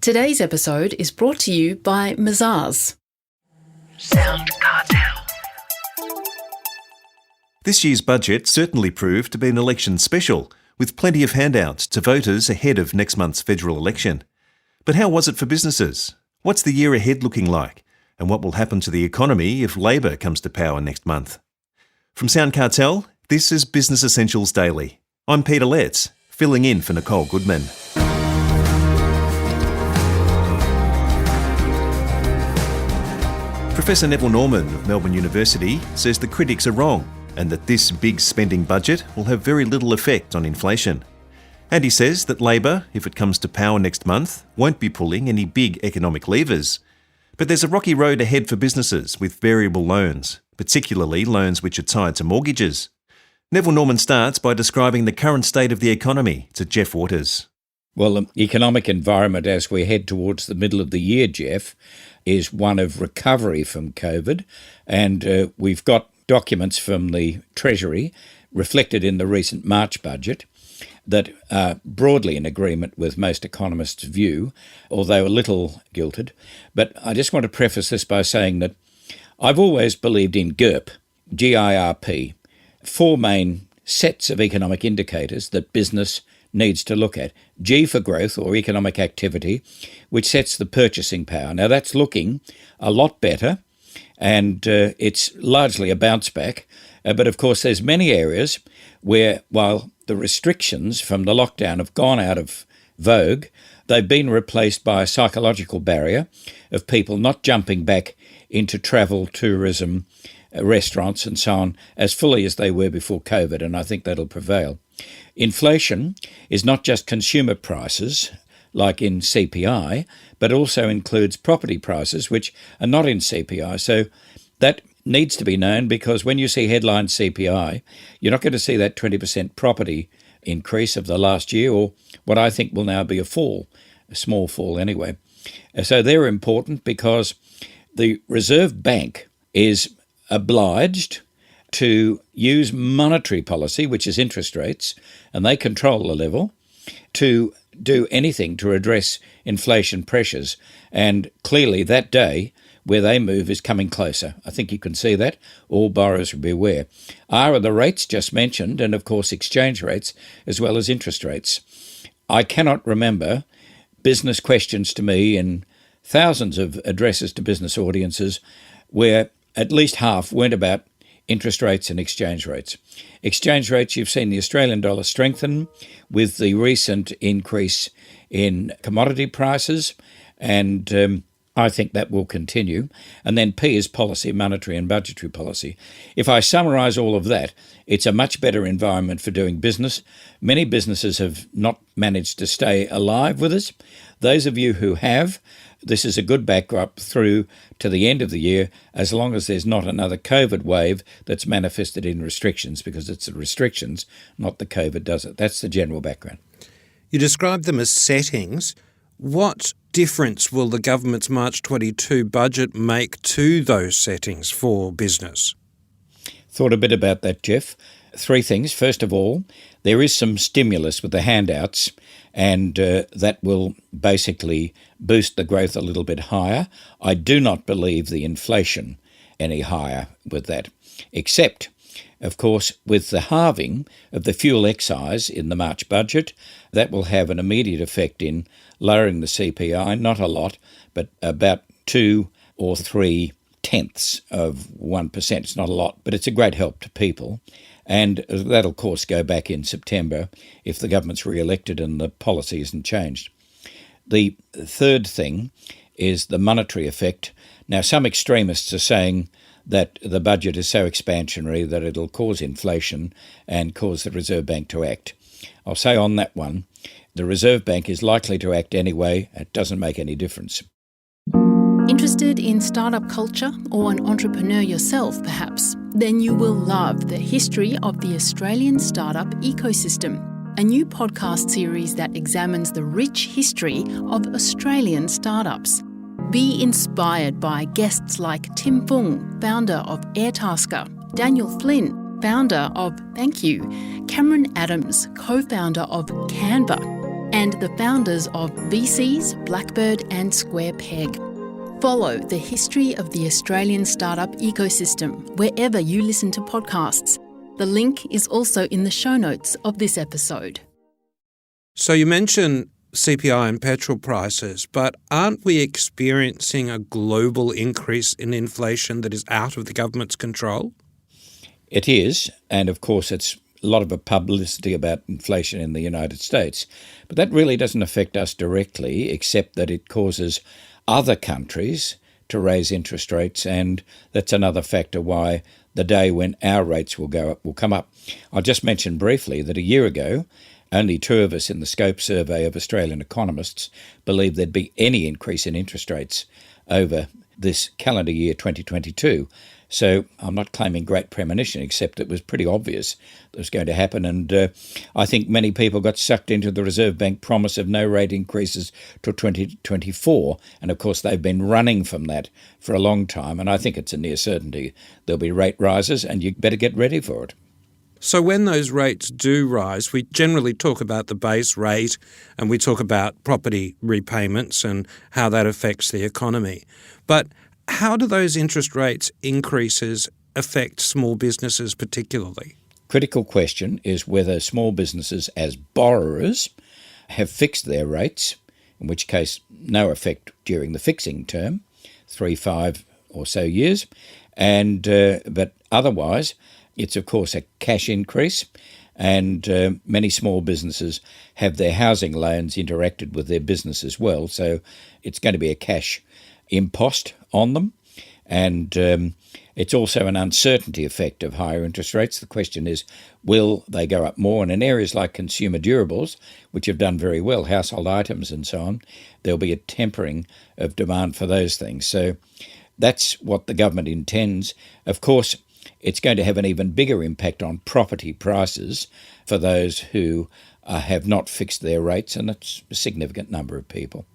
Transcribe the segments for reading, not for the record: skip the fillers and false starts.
Today's episode is brought to you by Mazars. SoundCartel. This year's budget certainly proved to be an election special, with plenty of handouts to voters ahead of next month's federal election. But how was it for businesses? What's the year ahead looking like? And what will happen to the economy if Labor comes to power next month? From SoundCartel, this is Business Essentials Daily. I'm Peter Letts, filling in for Nicole Goodman. Professor Neville Norman of Melbourne University says the critics are wrong and that this big spending budget will have very little effect on inflation. And he says that Labor, if it comes to power next month, won't be pulling any big economic levers. But there's a rocky road ahead for businesses with variable loans, particularly loans which are tied to mortgages. Neville Norman starts by describing the current state of the economy to Jeff Waters. Well, the economic environment as we head towards the middle of the year, Jeff, is one of recovery from COVID. And we've got documents from the Treasury reflected in the recent March budget that are broadly in agreement with most economists' view, although a little gilded. But I just want to preface this by saying that I've always believed in GIRP, G-I-R-P, four main sets of economic indicators that business needs to look at. G for growth or economic activity, which sets the purchasing power. Now that's looking a lot better, and it's largely a bounce back. But of course there's many areas where, while the restrictions from the lockdown have gone out of vogue, they've been replaced by a psychological barrier of people not jumping back into travel, tourism, restaurants and so on as fully as they were before COVID, and I think that'll prevail. Inflation is not just consumer prices, like in CPI, but also includes property prices, which are not in CPI. So that needs to be known, because when you see headline CPI, you're not going to see that 20% property increase of the last year, or what I think will now be a small fall anyway. So they're important because the Reserve Bank is obliged to use monetary policy, which is interest rates, and they control the level, to do anything to address inflation pressures. And clearly that day where they move is coming closer. I think you can see that. All borrowers will be aware. Are the rates just mentioned, and of course exchange rates, as well as interest rates. I cannot remember business questions to me in thousands of addresses to business audiences where at least half weren't about interest rates and exchange rates. Exchange rates, you've seen the Australian dollar strengthen with the recent increase in commodity prices, and I think that will continue. And then P is policy, monetary and budgetary policy. If I summarise all of that, it's a much better environment for doing business. Many businesses have not managed to stay alive with us. Those of you who have, this is a good backdrop through to the end of the year, as long as there's not another COVID wave that's manifested in restrictions, because it's the restrictions, not the COVID does it. That's the general background. You describe them as settings. What difference will the government's March 22 budget make to those settings for business? Thought a bit about that, Jeff. Three things. First of all, there is some stimulus with the handouts, and that will basically boost the growth a little bit higher. I do not believe the inflation any higher with that, except, of course, with the halving of the fuel excise in the March budget. That will have an immediate effect in lowering the CPI, not a lot, but about 2 or 3 tenths of 1%. It's not a lot, but it's a great help to people. And that'll, of course, go back in September if the government's re-elected and the policy isn't changed. The third thing is the monetary effect. Now, some extremists are saying that the budget is so expansionary that it'll cause inflation and cause the Reserve Bank to act. I'll say on that one, the Reserve Bank is likely to act anyway. It doesn't make any difference. Interested in startup culture or an entrepreneur yourself, perhaps? Then you will love the history of the Australian startup ecosystem, a new podcast series that examines the rich history of Australian startups. Be inspired by guests like Tim Fung, founder of Airtasker, Daniel Flynn, founder of Thank You, Cameron Adams, co-founder of Canva, and the founders of VCs, Blackbird and Square Peg. Follow the history of the Australian startup ecosystem wherever you listen to podcasts. The link is also in the show notes of this episode. So you mentioned CPI and petrol prices, but aren't we experiencing a global increase in inflation that is out of the government's control? It is, and of course it's a lot of publicity about inflation in the United States. But that really doesn't affect us directly, except that it causes other countries to raise interest rates, and that's another factor why the day when our rates will go up will come up. I'll just mention briefly that a year ago, only 2 of us in the Scope survey of Australian economists believed there'd be any increase in interest rates over this calendar year 2022. So I'm not claiming great premonition, except it was pretty obvious that it was going to happen. And I think many people got sucked into the Reserve Bank promise of no rate increases till 2024. And of course, they've been running from that for a long time. And I think it's a near certainty there'll be rate rises, and you better get ready for it. So when those rates do rise, we generally talk about the base rate and we talk about property repayments and how that affects the economy. But how do those interest rates increases affect small businesses particularly? Critical question is whether small businesses as borrowers have fixed their rates, in which case no effect during the fixing term, 3, 5 or so years, and but otherwise it's of course a cash increase, and many small businesses have their housing loans interacted with their business as well, so it's going to be a cash impost on them. And it's also an uncertainty effect of higher interest rates. The question is, will they go up more? And in areas like consumer durables, which have done very well, household items and so on, there'll be a tempering of demand for those things. So that's what the government intends. Of course, it's going to have an even bigger impact on property prices for those who have not fixed their rates, and it's a significant number of people.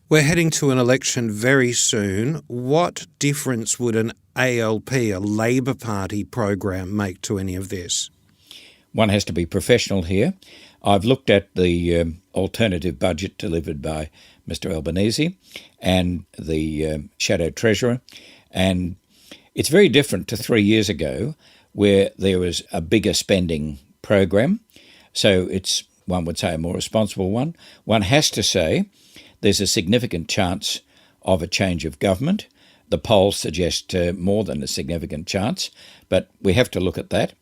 We're heading to an election very soon. What difference would an ALP, a Labor Party program, make to any of this? One has to be professional here. I've looked at the alternative budget delivered by Mr Albanese and the Shadow Treasurer, and it's very different to 3 years ago where there was a bigger spending program. So it's, one would say, a more responsible one. One has to say there's a significant chance of a change of government. The polls suggest more than a significant chance, but we have to look at that.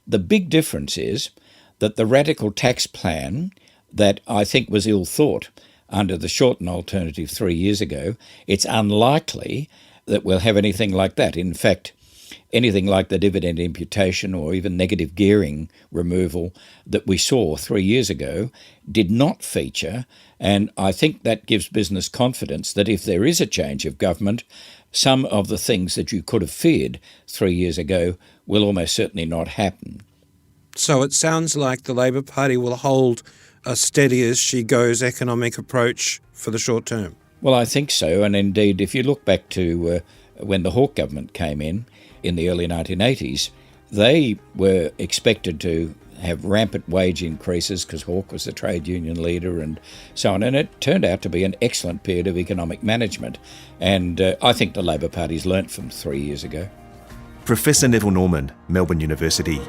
The big difference is that the radical tax plan that I think was ill thought under the Shorten alternative 3 years ago, it's unlikely that we'll have anything like that. In fact, anything like the dividend imputation or even negative gearing removal that we saw 3 years ago did not feature, and I think that gives business confidence that if there is a change of government, some of the things that you could have feared 3 years ago will almost certainly not happen. So it sounds like the Labor Party will hold a steady-as-she-goes economic approach for the short term. Well, I think so, and indeed, if you look back to when the Hawke government came in the early 1980s, they were expected to have rampant wage increases because Hawke was the trade union leader and so on, and it turned out to be an excellent period of economic management, and I think the Labor Party's learnt from 3 years ago. Professor Neville Norman, Melbourne University.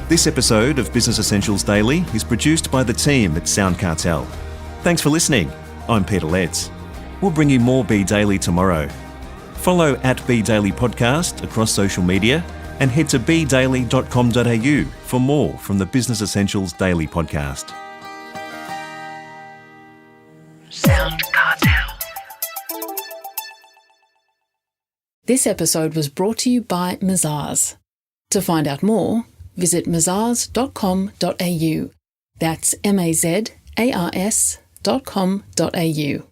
This episode of Business Essentials Daily is produced by the team at SoundCartel. Thanks for listening. I'm Peter Letts. We'll bring you more B Daily tomorrow. Follow @BDaily Podcast across social media and head to bdaily.com.au for more from the Business Essentials Daily Podcast. SoundCartel. This episode was brought to you by Mazars. To find out more, visit mazars.com.au. That's mazars.com.au.